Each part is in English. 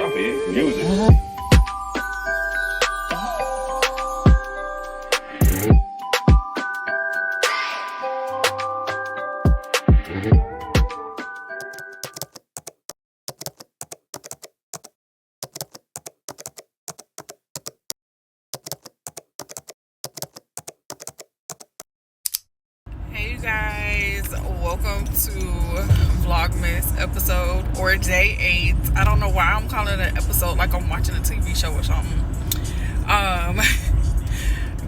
Trumpet music. Hey you guys, welcome to Vlogmas episode or day 8. I don't know why I'm calling it an episode like I'm watching a TV show or something.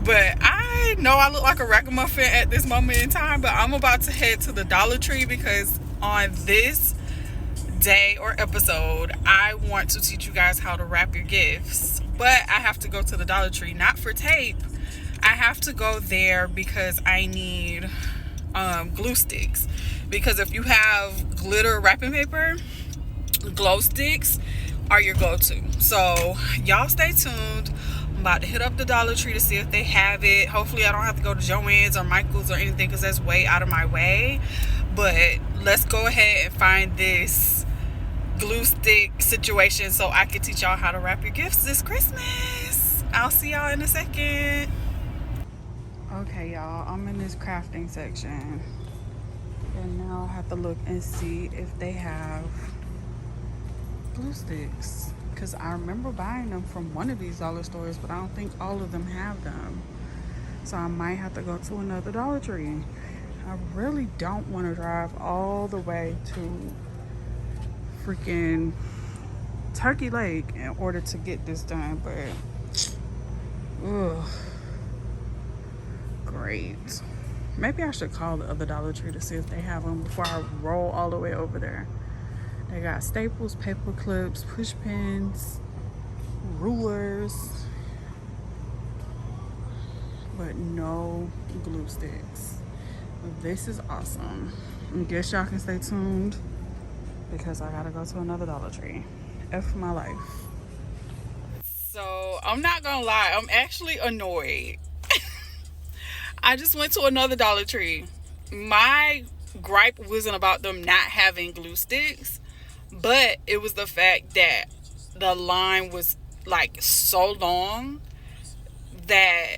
But I know I look like a ragamuffin at this moment in time, but I'm about to head to the Dollar Tree because on this day or episode I want to teach you guys how to wrap your gifts. But I have to go to the Dollar Tree, not for tape. I have to go there because I need glue sticks, because if you have glitter wrapping paper, glow sticks are your go-to. So y'all stay tuned. I'm about to hit up the Dollar Tree to see if they have it. Hopefully I don't have to go to Joann's or Michael's or anything because that's way out of my way. But let's go ahead and find this glue stick situation so I can teach y'all how to wrap your gifts this Christmas. I'll see y'all in a second. Okay, y'all, I'm in this crafting section, and now I have to look and see if they have glue sticks, because I remember buying them from one of these dollar stores, but I don't think all of them have them. So I might have to go to another Dollar Tree. I really don't want to drive all the way to freaking Turkey Lake in order to get this done, but ugh. Great. Maybe I should call the other Dollar Tree to see if they have them before I roll all the way over there. They got staples, paper clips, push pins, rulers, but no glue sticks. This is awesome. I guess y'all can stay tuned because I gotta go to another Dollar Tree. F my life. So I'm not gonna lie, I'm actually annoyed. I just went to another Dollar Tree. My gripe wasn't about them not having glue sticks, but it was the fact that the line was like so long that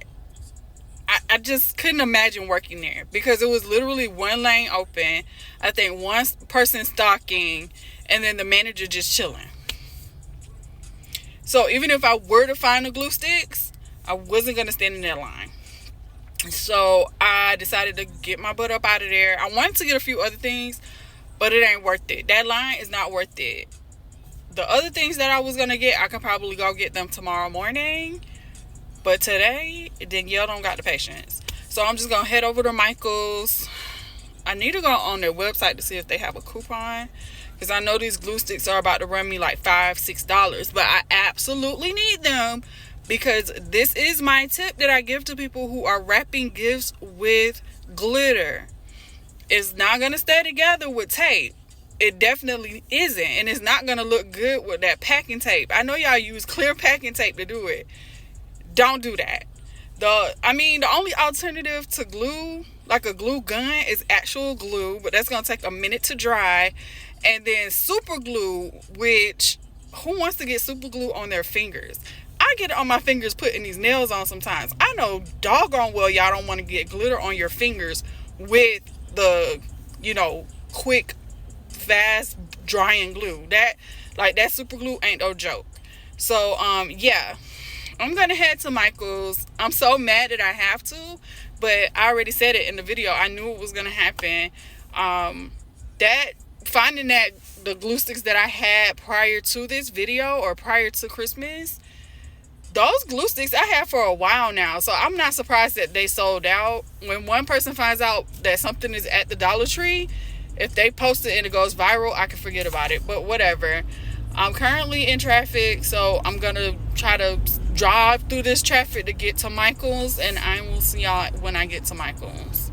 I just couldn't imagine working there, because it was literally one lane open, I think one person stocking, and then the manager just chilling. So even if I were to find the glue sticks, I wasn't going to stand in that line. So I decided to get my butt up out of there. I wanted to get a few other things, but it ain't worth it. That line is not worth it. The other things that I was going to get, I can probably go get them tomorrow morning. But today, Danielle don't got the patience. So I'm just going to head over to Michael's. I need to go on their website to see if they have a coupon, because I know these glue sticks are about to run me like $5-6. But I absolutely need them, because this is my tip that I give to people who are wrapping gifts with glitter. It's not going to stay together with tape. It definitely isn't. And it's not going to look good with that packing tape. I know y'all use clear packing tape to do it. Don't do that. The only alternative to glue, like a glue gun, is actual glue. But that's going to take a minute to dry. And then super glue, which, who wants to get super glue on their fingers? I get it on my fingers putting these nails on sometimes. I know doggone well y'all don't want to get glitter on your fingers with the, quick, fast drying glue. That super glue ain't no joke. So, yeah. I'm going to head to Michael's. I'm so mad that I have to, but I already said it in the video. I knew it was going to happen. Finding that the glue sticks that I had prior to this video, or prior to Christmas, those glue sticks I have for a while now. So I'm not surprised that they sold out. When one person finds out that something is at the Dollar Tree, if they post it and it goes viral, I can forget about it. But whatever. I'm currently in traffic, so I'm going to try to drive through this traffic to get to Michael's, and I will see y'all when I get to Michael's.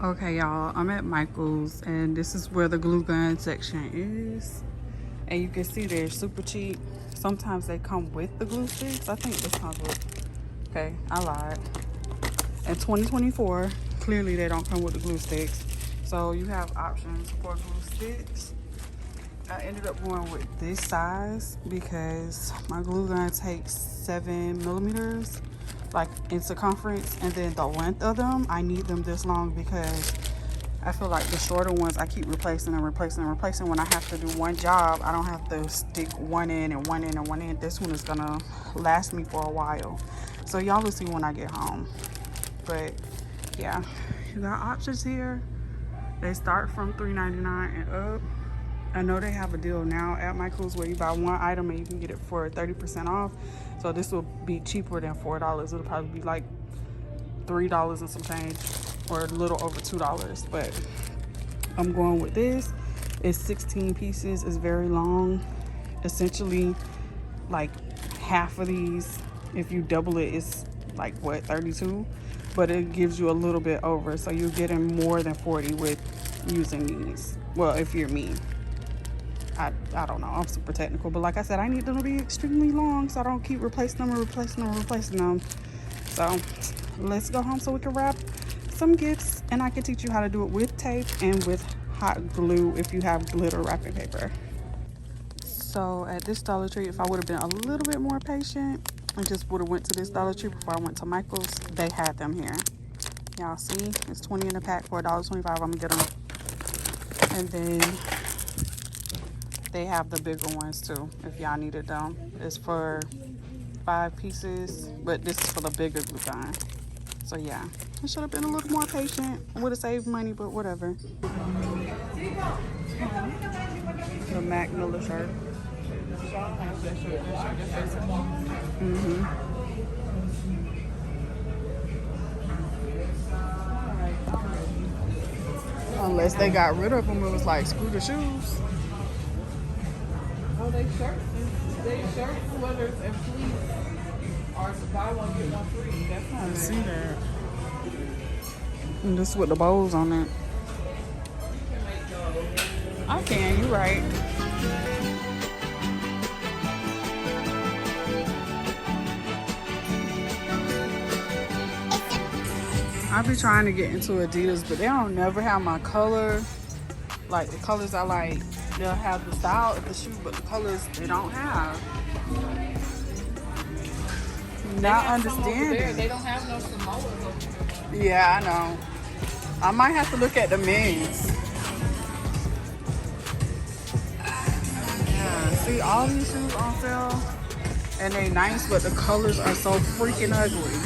Okay, y'all, I'm at Michael's, and this is where the glue gun section is. And you can see they're super cheap. Sometimes they come with the glue sticks. I think this comes with. Okay, I lied. In 2024, clearly they don't come with the glue sticks. So you have options for glue sticks. I ended up going with this size because my glue gun takes 7 millimeters, like in circumference, and then the length of them, I need them this long because I feel like the shorter ones I keep replacing and replacing and replacing. When I have to do one job, I don't have to stick one in and one in and one in. This one is gonna last me for a while, so y'all will see when I get home. But yeah, you got options here. They start from $3.99 and up. I know they have a deal now at Michael's where you buy one item and you can get it for 30% off. So this will be cheaper than $4. It'll probably be like $3 and some change, or a little over $2. But I'm going with this. It's 16 pieces. It's very long. Essentially, like half of these, if you double it, it's like what, 32? But it gives you a little bit over, so you're getting more than 40 with using these. Well, if you're me. I don't know, I'm super technical, but like I said, I need them to be extremely long so I don't keep replacing them and replacing them and replacing them. So let's go home so we can wrap some gifts, and I can teach you how to do it with tape and with hot glue if you have glitter wrapping paper. So at this Dollar Tree, if I would have been a little bit more patient and just would have went to this Dollar Tree before I went to Michael's, they had them here. Y'all see, it's 20 in a pack for $1.25. I'm gonna get them. And then they have the bigger ones too, if y'all needed them. It's for 5 pieces, but this is for the bigger glue gun. So yeah, I should have been a little more patient. Would have saved money, but whatever. The Mac Miller shirt. Unless they got rid of them, it was like screw the shoes. Oh, they shirts, sweaters, and fleece are buy one get one free. That's not I see that. And this with the bows on it. I can, you right. I be trying to get into Adidas, but they don't never have my color. Like the colors I like. They'll have the style of the shoe, but the colors they don't have. Not understanding. They don't have no Samoas over there. Yeah, I know. I might have to look at the men's. Yeah, see all these shoes on sale, and they nice, but the colors are so freaking ugly.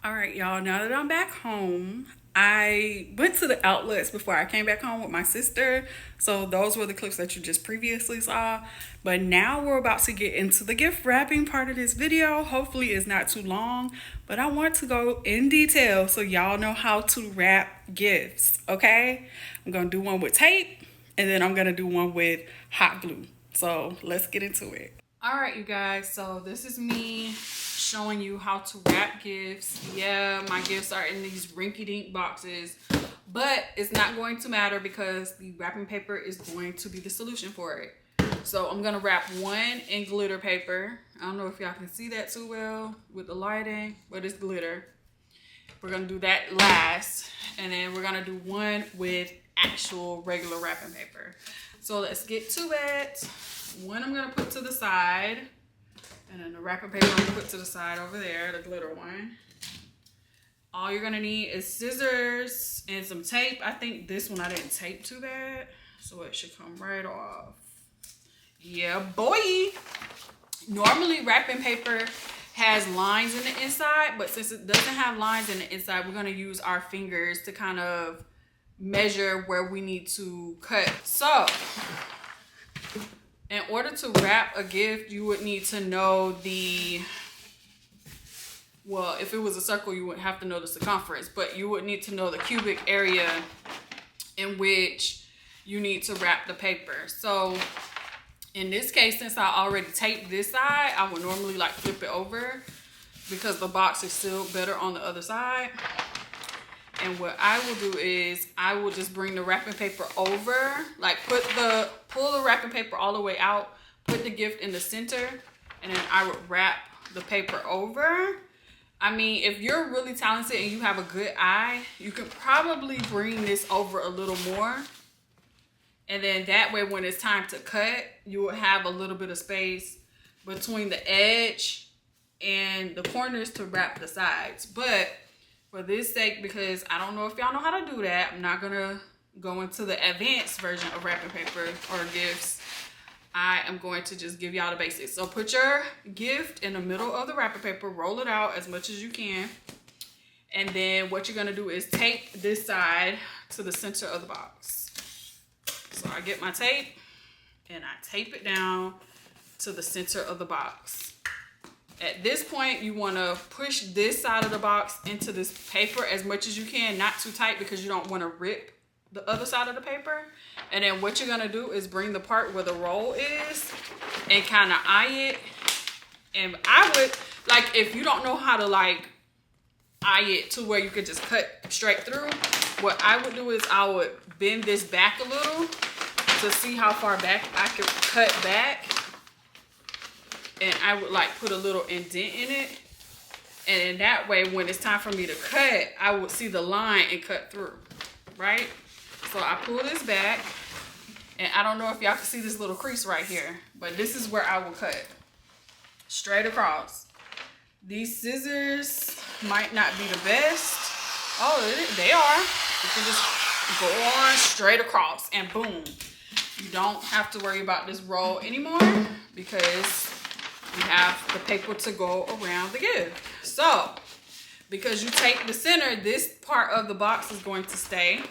All right, y'all, now that I'm back home, I went to the outlets before I came back home with my sister. So those were the clips that you just previously saw. But now we're about to get into the gift wrapping part of this video. Hopefully it's not too long, but I want to go in detail so y'all know how to wrap gifts, okay? I'm gonna do one with tape, and then I'm gonna do one with hot glue. So let's get into it. All right, you guys, so this is me showing you how to wrap gifts. Yeah, my gifts are in these rinky-dink boxes, but it's not going to matter because the wrapping paper is going to be the solution for it. So I'm gonna wrap one in glitter paper. I don't know if y'all can see that too well with the lighting, but it's glitter. We're gonna do that last, and then we're gonna do one with actual regular wrapping paper. So let's get to it. One I'm gonna put to the side, and then the wrapping paper I'm gonna put to the side over there, the glitter one. All you're gonna need is scissors and some tape. I think this one I didn't tape too bad, so it should come right off. Yeah, boy. Normally wrapping paper has lines in the inside, but since it doesn't have lines in the inside, we're gonna use our fingers to kind of measure where we need to cut. So in order to wrap a gift, you would need to know the, well, if it was a circle, you wouldn't have to know the circumference, but you would need to know the cubic area in which you need to wrap the paper. So in this case, since I already taped this side, I would normally like flip it over because the box is still better on the other side. And what I will do is I will just bring the wrapping paper over, like pull the wrapping paper all the way out, put the gift in the center, and then I would wrap the paper over. I mean, if you're really talented and you have a good eye, you can probably bring this over a little more. And then that way when it's time to cut, you will have a little bit of space between the edge and the corners to wrap the sides. But for this sake, because I don't know if y'all know how to do that, I'm not gonna go into the advanced version of wrapping paper or gifts. I am going to just give y'all the basics. So put your gift in the middle of the wrapping paper, roll it out as much as you can. And then what you're gonna do is tape this side to the center of the box. So I get my tape and I tape it down to the center of the box. At this point, you wanna push this side of the box into this paper as much as you can, not too tight because you don't wanna rip the other side of the paper. And then what you're gonna do is bring the part where the roll is and kind of eye it. And I would, like, if you don't know how to like eye it to where you could just cut straight through, what I would do is I would bend this back a little to see how far back I could cut back. And I would like put a little indent in it. And in that way, when it's time for me to cut, I would see the line and cut through, right? So I pull this back, and I don't know if y'all can see this little crease right here, but this is where I will cut straight across. These scissors might not be the best. Oh, they are. You can just go on straight across and boom. You don't have to worry about this roll anymore because you have the paper to go around the gift. So, because you take the center, this part of the box is going to stay.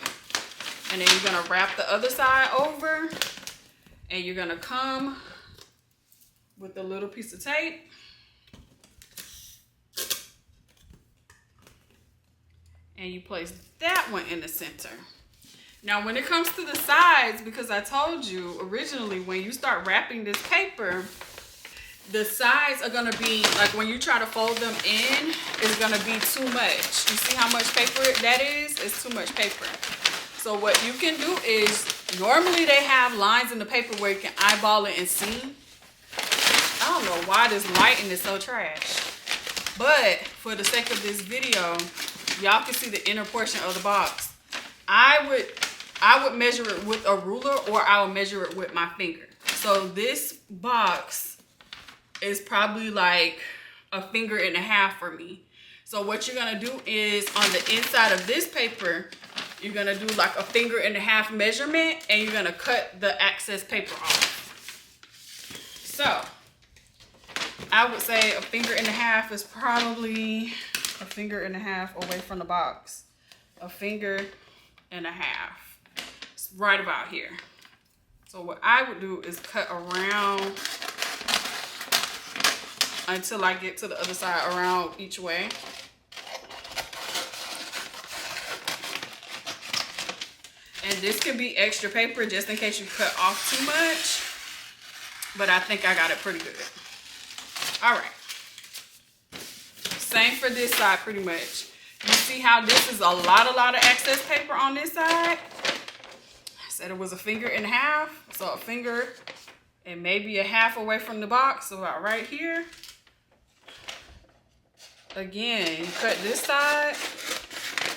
And then you're gonna wrap the other side over and you're gonna come with a little piece of tape. And you place that one in the center. Now, when it comes to the sides, because I told you originally, when you start wrapping this paper, the sides are gonna be, like when you try to fold them in, it's gonna be too much. You see how much paper that is? It's too much paper. So what you can do is, normally they have lines in the paper where you can eyeball it and see. I don't know why this lighting is so trash. But for the sake of this video, y'all can see the inner portion of the box. I would measure it with a ruler or I would measure it with my finger. So this box is probably like a finger and a half for me. So what you're gonna do is on the inside of this paper, you're gonna do like a finger and a half measurement and you're gonna cut the excess paper off. So I would say a finger and a half is probably a finger and a half away from the box. A finger and a half. It's right about here. So what I would do is cut around until I get to the other side, around each way. And this could be extra paper just in case you cut off too much. But I think I got it pretty good. All right. Same for this side pretty much. You see how this is a lot of excess paper on this side? I said it was a finger and a half. So a finger and maybe a half away from the box. So about right here. Again, you cut this side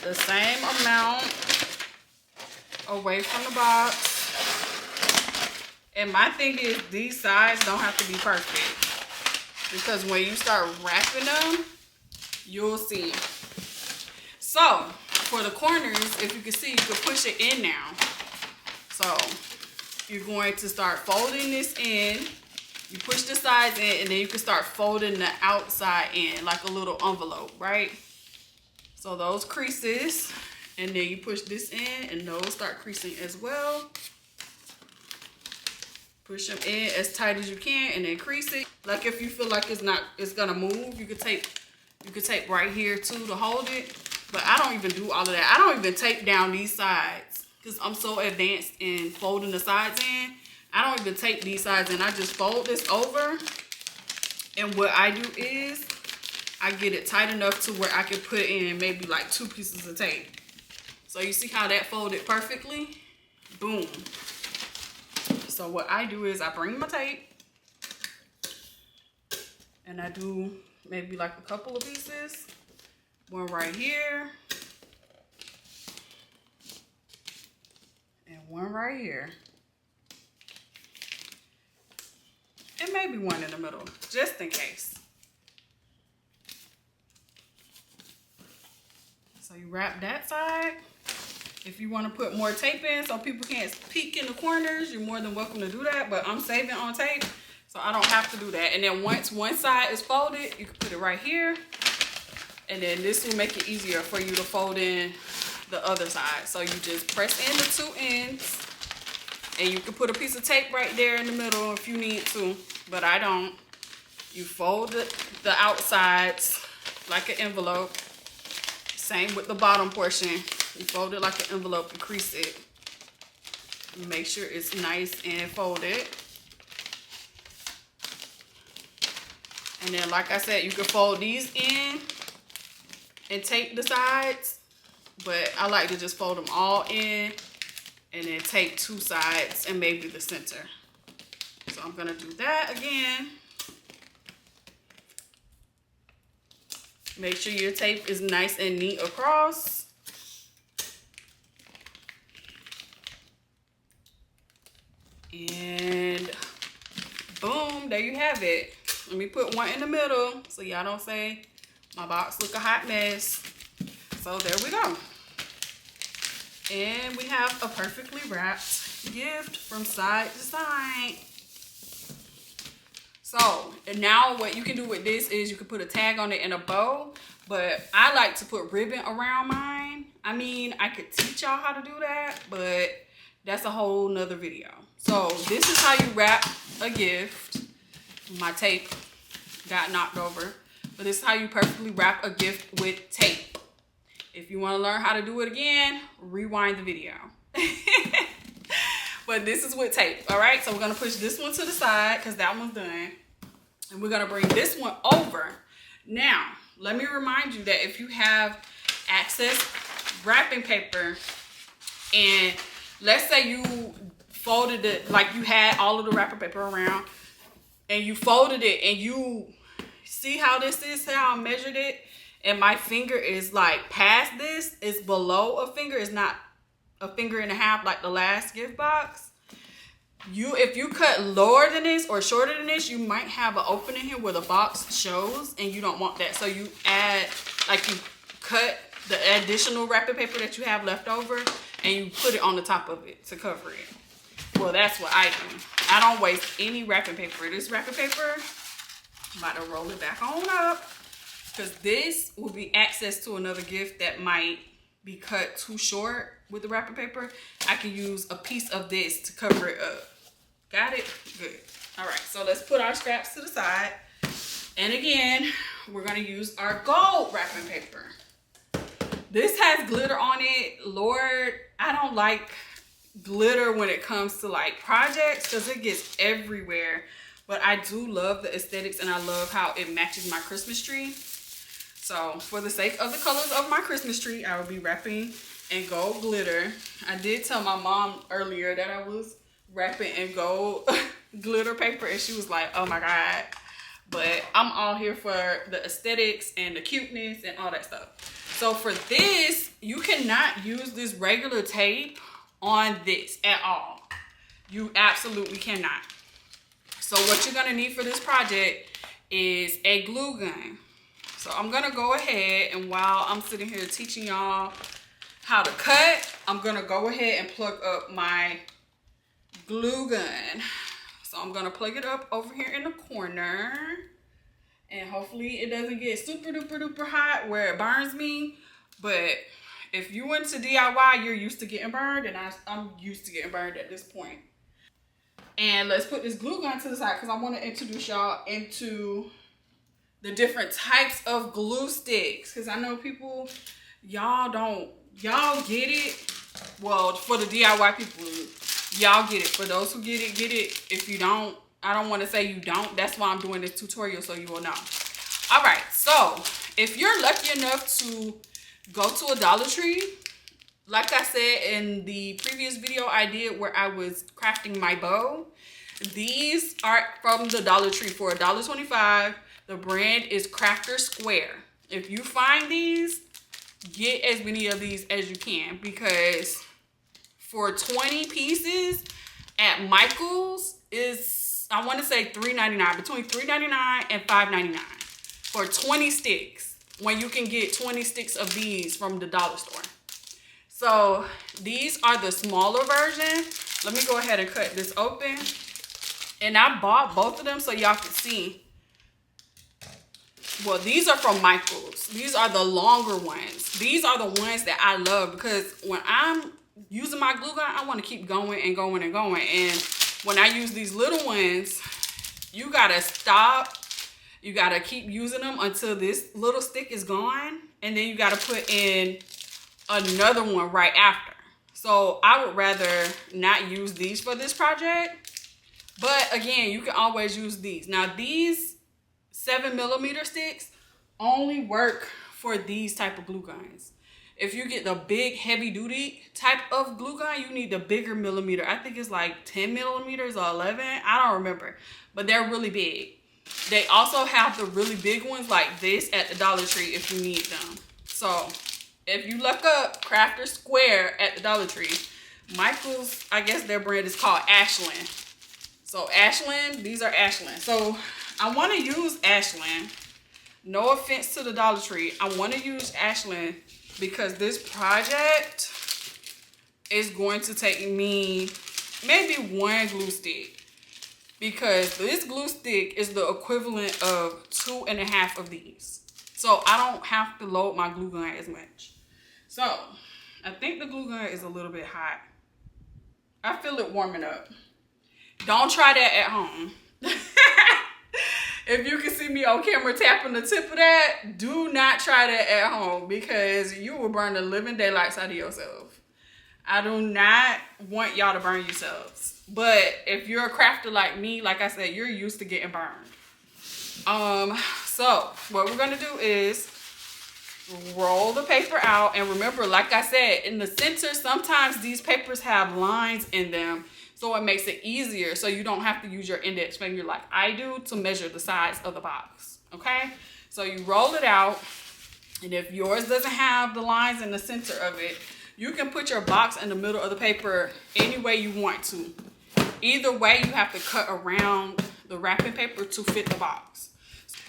the same amount away from the box. And my thing is, these sides don't have to be perfect, because when you start wrapping them, you'll see. So for the corners, if you can see, you can push it in now. So you're going to start folding this in. You push the sides in, and then you can start folding the outside in like a little envelope, right? So those creases, and then you push this in, and those start creasing as well. Push them in as tight as you can, and then crease it. Like if you feel like it's gonna move, you could tape right here too to hold it. But I don't even do all of that. I don't even tape down these sides because I'm so advanced in folding the sides in. I don't even tape these sides in. I just fold this over, and what I do is I get it tight enough to where I can put in maybe like 2 pieces of tape. So you see how that folded perfectly? Boom. So what I do is I bring my tape and I do maybe like a couple of pieces. One right here and one right here. and maybe one in the middle, just in case. So you wrap that side. If you want to put more tape in so people can't peek in the corners, you're more than welcome to do that. But I'm saving on tape, so I don't have to do that. And then once one side is folded, you can put it right here. And then this will make it easier for you to fold in the other side. So you just press in the two ends. And you can put a piece of tape right there in the middle if you need to. But I don't. You fold the outsides like an envelope. Same with the bottom portion. You fold it like an envelope and crease it. Make sure it's nice and folded. And then, like I said, you can fold these in and tape the sides. But I like to just fold them all in and then tape two sides and maybe the center. So I'm gonna do that again. Make sure your tape is nice and neat across. And boom, there you have it. Let me put one in the middle so y'all don't say my box look a hot mess. So there we go. And we have a perfectly wrapped gift from side to side. So now what you can do with this is you can put a tag on it and a bow, but I like to put ribbon around mine. I mean, I could teach y'all how to do that, but that's a whole nother video. So this is how you wrap a gift. My tape got knocked over, but this is how you perfectly wrap a gift with tape. If you want to learn how to do it again, rewind the video. But this is with tape, all right? So we're gonna push this one to the side because that one's done. And we're gonna bring this one over. Now, let me remind you that if you have excess wrapping paper and let's say you folded it, like you had all of the wrapping paper around and you folded it and you see how this is, how I measured it, and my finger is like past this, it's below a finger, it's not a finger and a half like the last gift box. If you cut lower than this or shorter than this, you might have an opening here where the box shows, and you don't want that. So you add, like you cut the additional wrapping paper that you have left over and you put it on the top of it to cover it. Well, that's what I do. I don't waste any wrapping paper. This wrapping paper, I'm about to roll it back on up because this will be access to another gift that might be cut too short with the wrapping paper. I can use a piece of this to cover it up. Got it? Good. All right, so let's put our scraps to the side. And again, we're gonna use our gold wrapping paper. This has glitter on it. Lord, I don't like glitter when it comes to like projects because it gets everywhere. But I do love the aesthetics and I love how it matches my Christmas tree. So for the sake of the colors of my Christmas tree, I will be wrapping in gold glitter. I did tell my mom earlier that I was wrapping in gold glitter paper and she was like, oh my God. But I'm all here for the aesthetics and the cuteness and all that stuff. So for this, you cannot use this regular tape on this at all. You absolutely cannot. So what you're gonna need for this project is a glue gun. So I'm gonna go ahead and while I'm sitting here teaching y'all how to cut, I'm gonna go ahead and plug up my glue gun. So I'm gonna plug it up over here in the corner and hopefully it doesn't get super duper duper hot where it burns me. But if you went to DIY, you're used to getting burned, and I'm used to getting burned at this point. And let's put this glue gun to the side because I want to introduce y'all into the different types of glue sticks. Because I know people, y'all get it. Well, for the DIY people, y'all get it. For those who get it. If you don't, I don't want to say you don't. That's why I'm doing this tutorial so you will know. All right, so if you're lucky enough to go to a Dollar Tree, like I said in the previous video I did where I was crafting my bow, these are from the Dollar Tree for $1.25. The brand is Crafter Square. If you find these, get as many of these as you can because for 20 pieces at Michael's is I want to say $3.99, between $3.99 and $5.99 for 20 sticks, when you can get 20 sticks of these from the dollar store. So these are the smaller version. Let me go ahead and cut this open. And I bought both of them so y'all can see. Well, these are from Michael's. These are the longer ones. These are the ones that I love, because when I'm using my glue gun, I want to keep going and going and going. And when I use these little ones, you gotta stop. You gotta keep using them until this little stick is gone, and then you gotta put in another one right after. So I would rather not use these for this project, but again, you can always use these. Now these 7mm sticks only work for these type of glue guns. If you get the big heavy duty type of glue gun, you need the bigger millimeter. I think it's like 10mm or 11. I don't remember, but they're really big. They also have the really big ones like this at the Dollar Tree if you need them. So if you look up Crafter Square at the Dollar Tree, Michael's, I guess their brand is called Ashland. So Ashland, these are Ashland. So I want to use Ashland. No offense to the Dollar Tree. I want to use Ashland because this project is going to take me maybe one glue stick. Because this glue stick is the equivalent of 2.5 of these. So I don't have to load my glue gun as much. So I think the glue gun is a little bit hot. I feel it warming up. Don't try that at home. If you can see me on camera tapping the tip of that, do not try that at home, because you will burn the living daylights out of yourself. I do not want y'all to burn yourselves. But if you're a crafter like me, like I said, you're used to getting burned. So what we're gonna do is roll the paper out. And remember, like I said, in the center, sometimes these papers have lines in them. So it makes it easier, so you don't have to use your index finger like I do to measure the size of the box, okay? So you roll it out, and if yours doesn't have the lines in the center of it, you can put your box in the middle of the paper any way you want to. Either way, you have to cut around the wrapping paper to fit the box.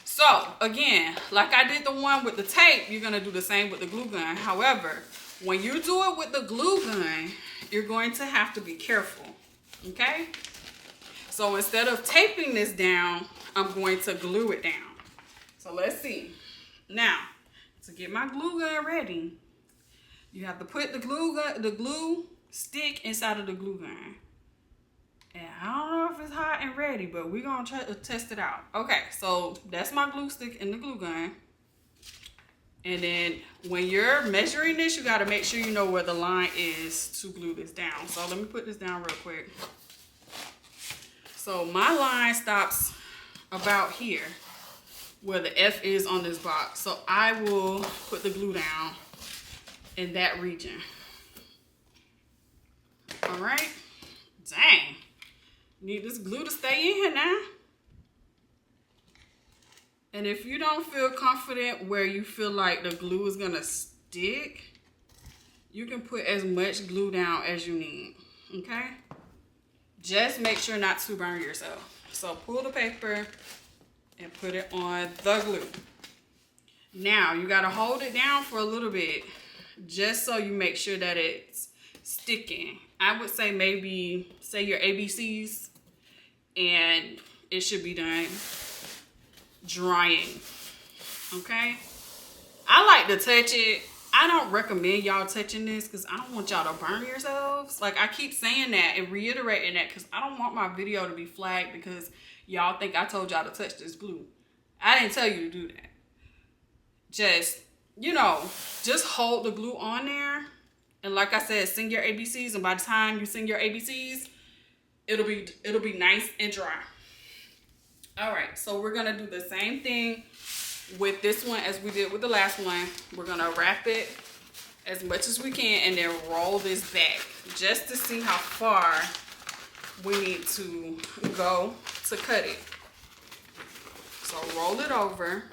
So again, like I did the one with the tape, you're gonna do the same with the glue gun. However, when you do it with the glue gun, you're going to have to be careful. Okay, so instead of taping this down, I'm going to glue it down. So let's see. Now, to get my glue gun ready, you have to put the glue stick inside of the glue gun. And I don't know if it's hot and ready, but we're gonna try to test it out. Okay, so that's my glue stick in the glue gun. And then when you're measuring this, you got to make sure you know where the line is to glue this down. So let me put this down real quick. So my line stops about here where the F is on this box. So I will put the glue down in that region. All right. Dang. Need this glue to stay in here now. And if you don't feel confident where you feel like the glue is gonna stick, you can put as much glue down as you need, okay? Just make sure not to burn yourself. So pull the paper and put it on the glue. Now you gotta hold it down for a little bit, just so you make sure that it's sticking. I would say maybe, say your ABCs, and it should be done drying, okay? I like to touch it. I don't recommend y'all touching this because I don't want y'all to burn yourselves. Like, I keep saying that and reiterating that because I don't want my video to be flagged because y'all think I told y'all to touch this glue. I didn't tell you to do that. Just, you know, just hold the glue on there. And like I said, sing your ABCs, and by the time you sing your ABCs, it'll be nice and dry. All right, so we're gonna do the same thing with this one as we did with the last one. We're gonna wrap it as much as we can and then roll this back just to see how far we need to go to cut it. So roll it over,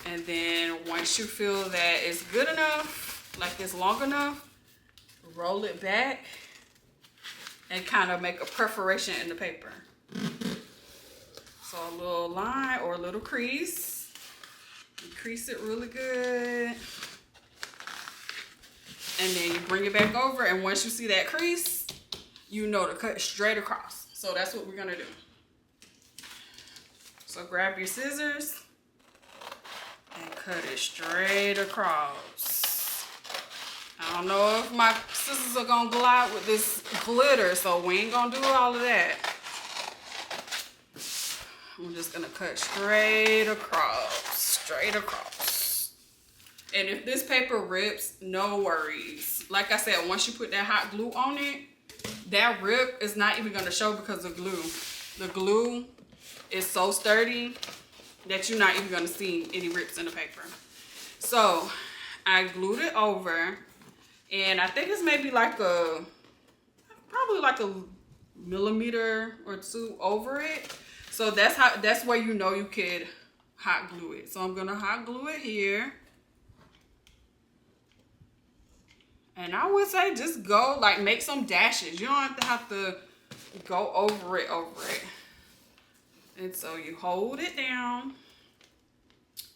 and then once you feel that it's good enough, like it's long enough, roll it back and kind of make a perforation in the paper. So a little line or a little crease. You crease it really good. And then you bring it back over, and once you see that crease, you know to cut straight across. So that's what we're gonna do. So grab your scissors and cut it straight across. I don't know if my scissors are gonna glide with this glitter, so we ain't gonna do all of that. I'm just gonna cut straight across, straight across. And if this paper rips, no worries. Like I said, once you put that hot glue on it, that rip is not even gonna show because of glue. The glue is so sturdy that you're not even gonna see any rips in the paper. So I glued it over, and I think it's maybe like probably like a millimeter or two over it. So that's where you know you could hot glue it. So I'm gonna hot glue it here. And I would say just go, like, make some dashes. You don't have to go over it. And so you hold it down.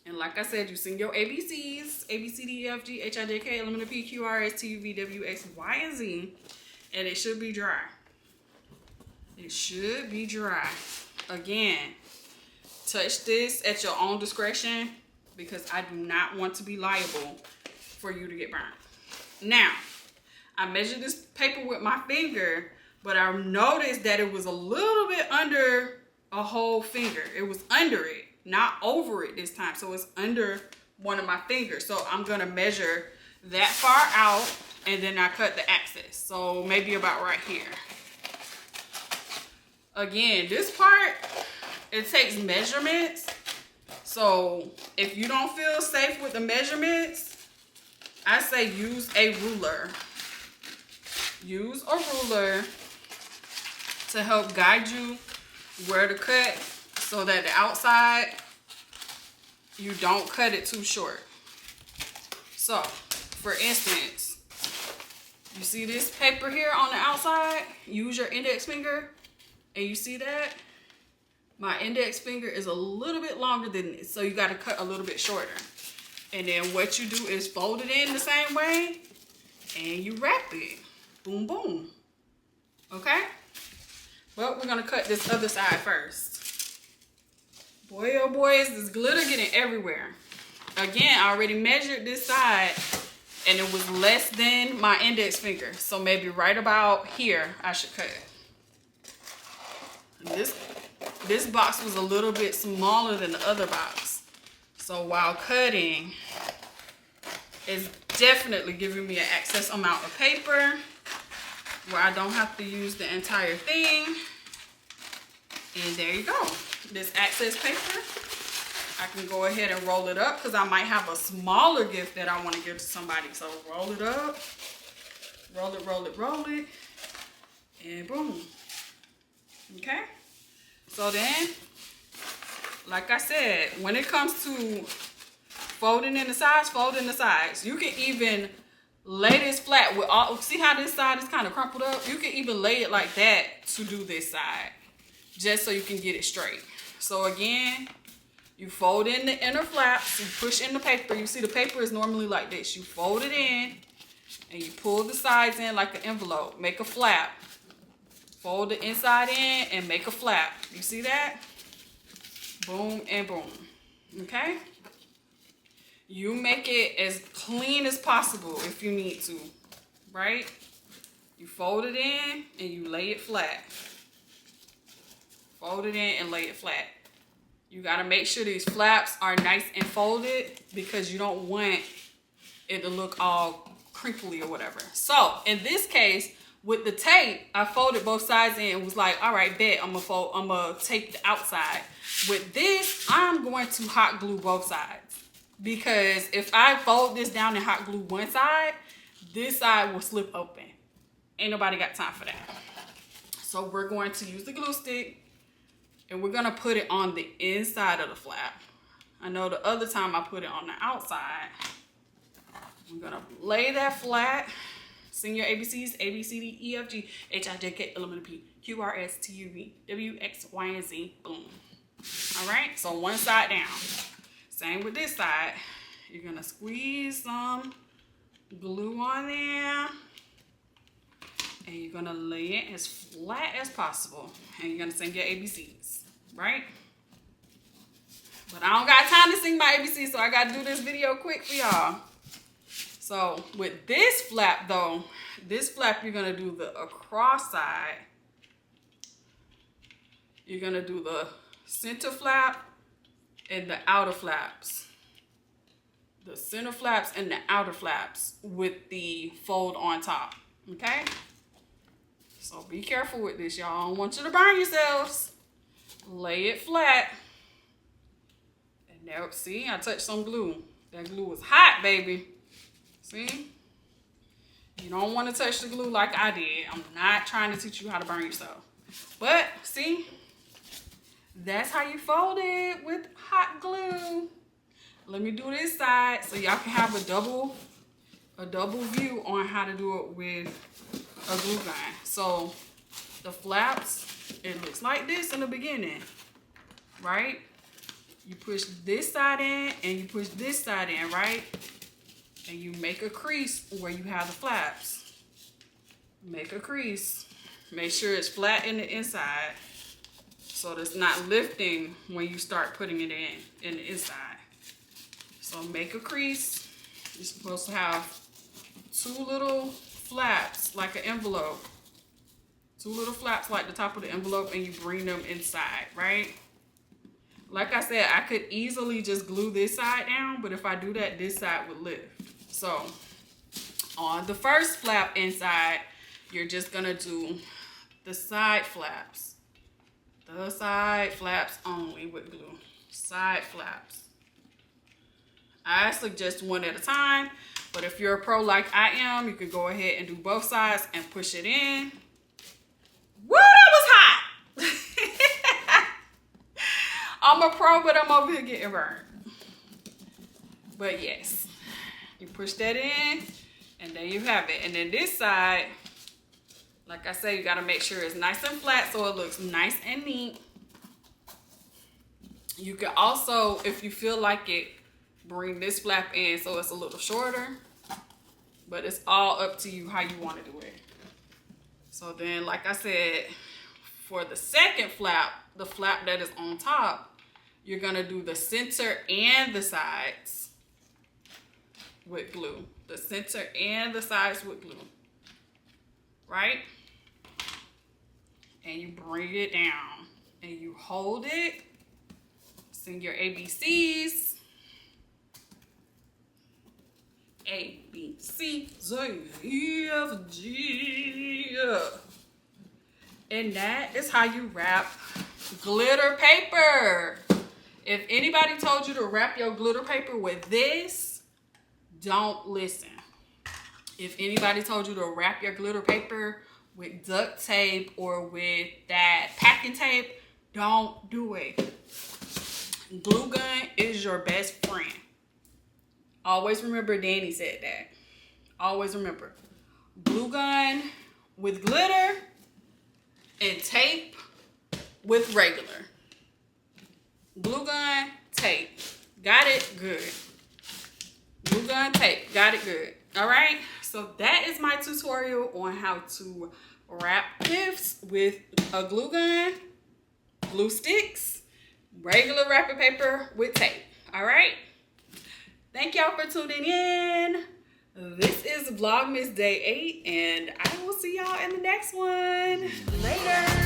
And like I said, you sing your ABCs. A, B, C, D, E, F, G, H, I, J, K, L, M, N, O, P, Q, R, S, T, U, V, W, X, Y, and Z. And it should be dry. It should be dry. Again, touch this at your own discretion because I do not want to be liable for you to get burned. Now, I measured this paper with my finger, but I noticed that it was a little bit under a whole finger. It was under it, not over it this time. So it's under one of my fingers. So I'm going to measure that far out, and then I cut the excess. So maybe about right here. Again, this part, it takes measurements. So if you don't feel safe with the measurements, I say use a ruler. Use a ruler to help guide you where to cut so that the outside, you don't cut it too short. So, for instance, you see this paper here on the outside? Use your index finger, and you see that? My index finger is a little bit longer than this, so you got to cut a little bit shorter. And then what you do is fold it in the same way, and you wrap it. Boom, boom. Okay? Well, we're going to cut this other side first. Boy, oh boy, is this glitter getting everywhere. Again, I already measured this side, and it was less than my index finger. So maybe right about here, I should cut it. This box was a little bit smaller than the other box. So while cutting, it's definitely giving me an excess amount of paper where I don't have to use the entire thing. And there you go. This excess paper, I can go ahead and roll it up because I might have a smaller gift that I want to give to somebody. So roll it up, roll it, roll it, roll it, and boom. Okay? So then, like I said, when it comes to folding in the sides, fold in the sides. You can even lay this flat with all, see how this side is kind of crumpled up? You can even lay it like that to do this side, just so you can get it straight. So again, you fold in the inner flaps, you push in the paper. You see the paper is normally like this. You fold it in, and you pull the sides in like an envelope. Make a flap. Fold the inside in and make a flap. You see that? Boom and boom. Okay? You make it as clean as possible if you need to, right? You fold it in and you lay it flat. Fold it in and lay it flat. You got to make sure these flaps are nice and folded because you don't want it to look all crinkly or whatever. So in this case, with the tape, I folded both sides in and was like, all right, bet, I'm gonna tape the outside. With this, I'm going to hot glue both sides. Because if I fold this down and hot glue one side, this side will slip open. Ain't nobody got time for that. So we're going to use the glue stick and we're gonna put it on the inside of the flap. I know the other time I put it on the outside. I'm gonna lay that flat. Sing your ABCs, A, B, C, D, E, F, G, H, I, J, K, L, M, N, P, Q, R, S, T, U, V, W, X, Y, and Z. Boom. All right, so one side down. Same with this side. You're gonna squeeze some glue on there, and you're gonna lay it as flat as possible, and you're gonna sing your ABCs, right? But I don't got time to sing my ABCs, so I gotta do this video quick for y'all. So with this flap though, this flap you're gonna do the across side. You're gonna do the center flap and the outer flaps. The center flaps and the outer flaps with the fold on top, okay? So be careful with this, y'all. I don't want you to burn yourselves. Lay it flat. And now, see, I touched some glue. That glue is hot, baby. See? You don't want to touch the glue like I did. I'm not trying to teach you how to burn yourself. But, see? That's how you fold it with hot glue. Let me do this side so y'all can have a double view on how to do it with a glue gun. So the flaps, it looks like this in the beginning, right? You push this side in and you push this side in, right? And you make a crease where you have the flaps. Make a crease. Make sure it's flat in the inside so that it's not lifting when you start putting it in the inside. So make a crease. You're supposed to have two little flaps like an envelope. Two little flaps like the top of the envelope, and you bring them inside, right? Like I said, I could easily just glue this side down, but if I do that, this side would lift. So on the first flap inside, you're just gonna do the side flaps. The side flaps only with glue. Side flaps. I suggest one at a time, but if you're a pro like I am, you can go ahead and do both sides and push it in. Woo, that was hot! I'm a pro, but I'm over here getting burned. But yes, you push that in, and there you have it. And then this side, like I said, you gotta make sure it's nice and flat so it looks nice and neat. You can also, if you feel like it, bring this flap in so it's a little shorter, but it's all up to you how you want to do it. So then, like I said, for the second flap, the flap that is on top, you're gonna do the center and the sides with glue. The center and the sides with glue, right? And you bring it down and you hold it, sing your ABCs. A, B, C, Z, E, F, G. And that is how you wrap glitter paper. If anybody told you to wrap your glitter paper with this, don't listen. If anybody told you to wrap your glitter paper with duct tape or with that packing tape, don't do it. Glue gun is your best friend. Always remember Danny said that. Always remember. Glue gun with glitter and tape with regular. Glue gun, tape. Got it? Good. Glue gun, tape. Got it? Good. All right. So that is my tutorial on how to wrap gifts with a glue gun, glue sticks, regular wrapping paper with tape. All right. Thank y'all for tuning in. This is Vlogmas Day 8, and I will see y'all in the next one. Later.